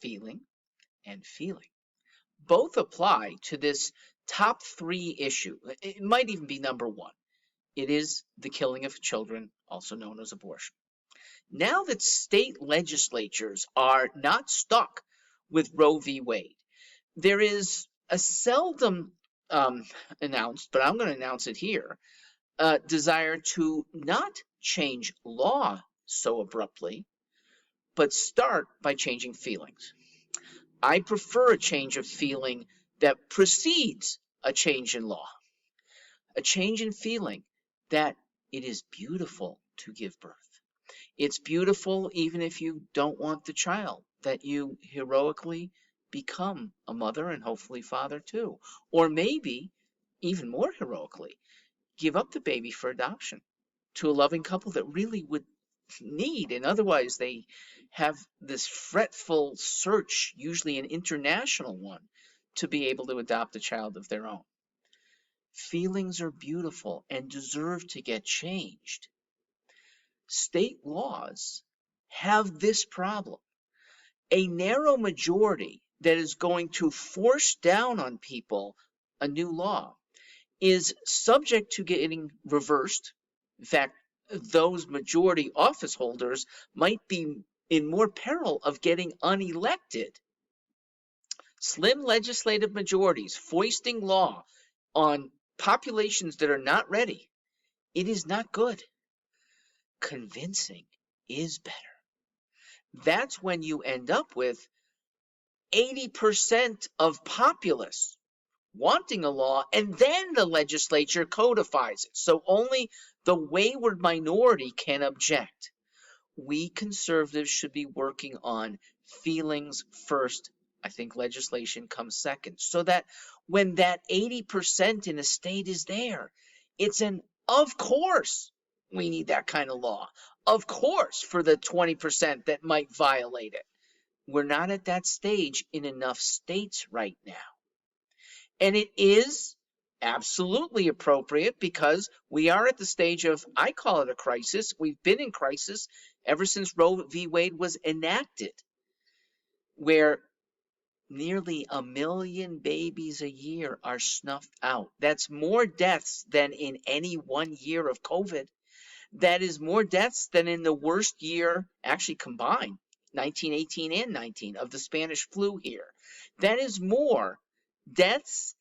feeling, and feeling. Both apply to this top three issue. It might even be number one. It is the killing of children, also known as abortion. Now that state legislatures are not stuck with Roe v. Wade, there is a seldom announced, but I'm going to announce it here, desire to not change law so abruptly, but start by changing feelings. I prefer a change of feeling that precedes a change in law, a change in feeling that it is beautiful to give birth. It's beautiful even if you don't want the child, that you heroically become a mother and hopefully father too. Or maybe, even more heroically, give up the baby for adoption to a loving couple that really would need, and otherwise they have this fretful search, usually an international one, to be able to adopt a child of their own. Feelings are beautiful and deserve to get changed. State laws have this problem. A narrow majority that is going to force down on people a new law is subject to getting reversed. In fact, those majority office holders might be in more peril of getting unelected. Slim legislative majorities foisting law on populations that are not ready, it is not good. Convincing is better. That's when you end up with 80% of populace wanting a law, and then the legislature codifies it. So only the wayward minority can object. We conservatives should be working on feelings first. I think legislation comes second. So that when that 80% in a state is there, it's an of course we need that kind of law. Of course for the 20% that might violate it. We're not at that stage in enough states right now. And it is absolutely appropriate because we are at the stage of, I call it a crisis. We've been in crisis ever since Roe v. Wade was enacted, where nearly 1 million babies a year are snuffed out. That's more deaths than in any one year of COVID. That is more deaths than in the worst year, actually combined, 1918 and 19, of the Spanish flu here. That is more deaths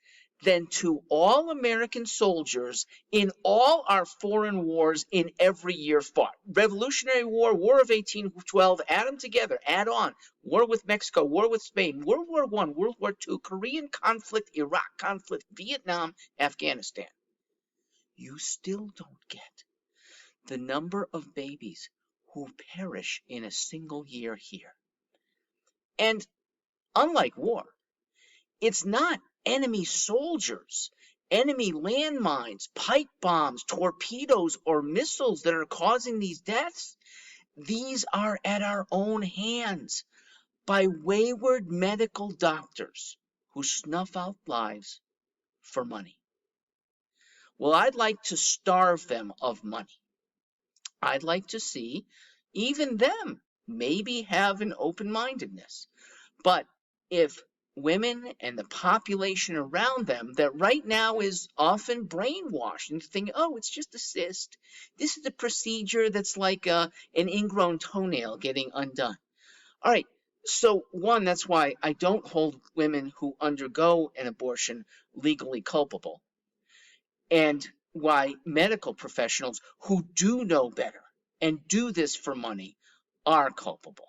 than to all American soldiers in all our foreign wars in every year fought. Revolutionary War, War of 1812, add them together, add on. War with Mexico, War with Spain, World War I, World War II, Korean conflict, Iraq conflict, Vietnam, Afghanistan. You still don't get the number of babies who perish in a single year here. And unlike war, it's not enemy soldiers, enemy landmines, pipe bombs, torpedoes, or missiles that are causing these deaths. These are at our own hands by wayward medical doctors who snuff out lives for money. Well, I'd like to starve them of money. I'd like to see even them maybe have an open-mindedness. But if women and the population around them that right now is often brainwashed into thinking, oh, it's just a cyst. This is a procedure that's like an ingrown toenail getting undone. All right, so one, that's why I don't hold women who undergo an abortion legally culpable. And why medical professionals who do know better and do this for money are culpable.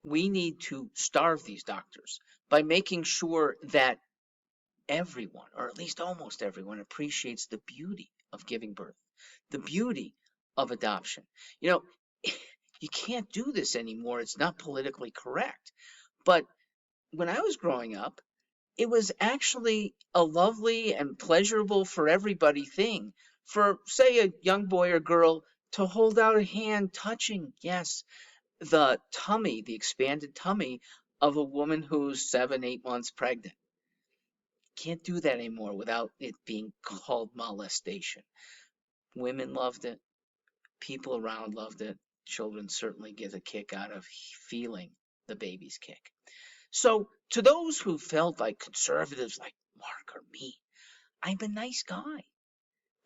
We need to starve these doctors by making sure that everyone, or at least almost everyone, appreciates the beauty of giving birth, the beauty of adoption. You know, you can't do this anymore. It's not politically correct. But when I was growing up, it was actually a lovely and pleasurable for everybody thing for, say, a young boy or girl to hold out a hand touching, yes, the tummy, the expanded tummy of a woman who's 7, 8 months pregnant. Can't do that anymore without it being called molestation. Women loved it. People around loved it. children certainly get a kick out of feeling the baby's kick. So, to those who felt like conservatives like Mark or me, I'm a nice guy.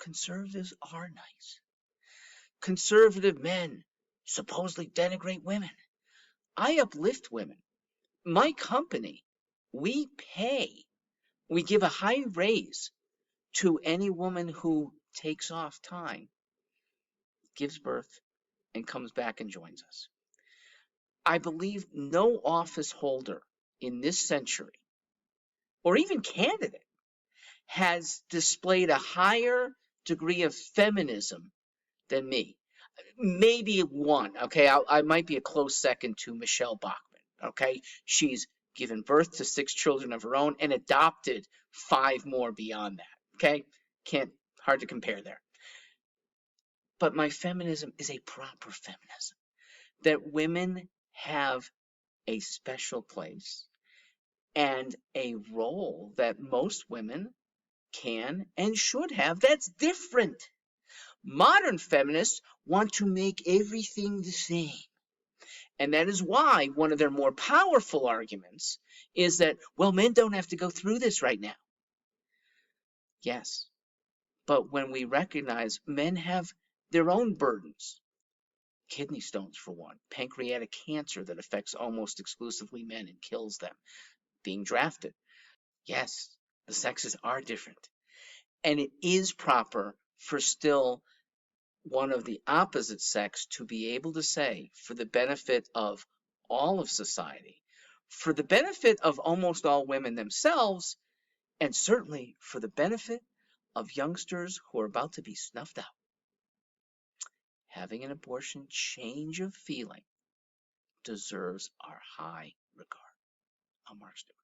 Conservatives are nice. Conservative men supposedly denigrate women. I uplift women. My company, we give a high raise to any woman who takes off time, gives birth, and comes back and joins us. I believe no office holder in this century, or even candidate, has displayed a higher degree of feminism than me. Maybe one, okay? I might be a close second to Michelle Bachmann, okay? She's given birth to 6 children of her own and adopted 5 more beyond that, okay? Hard to compare there. But my feminism is a proper feminism, that women have a special place and a role that most women can and should have that's different. Modern feminists want to make everything the same. And that is why one of their more powerful arguments is that, well, men don't have to go through this right now. Yes, but when we recognize men have their own burdens, kidney stones for one, pancreatic cancer that affects almost exclusively men and kills them, being drafted. Yes, the sexes are different. And it is proper for still one of the opposite sex to be able to say, for the benefit of all of society, for the benefit of almost all women themselves, and certainly for the benefit of youngsters who are about to be snuffed out, having an abortion change of feeling deserves our high regard. I'm Mark Stewart.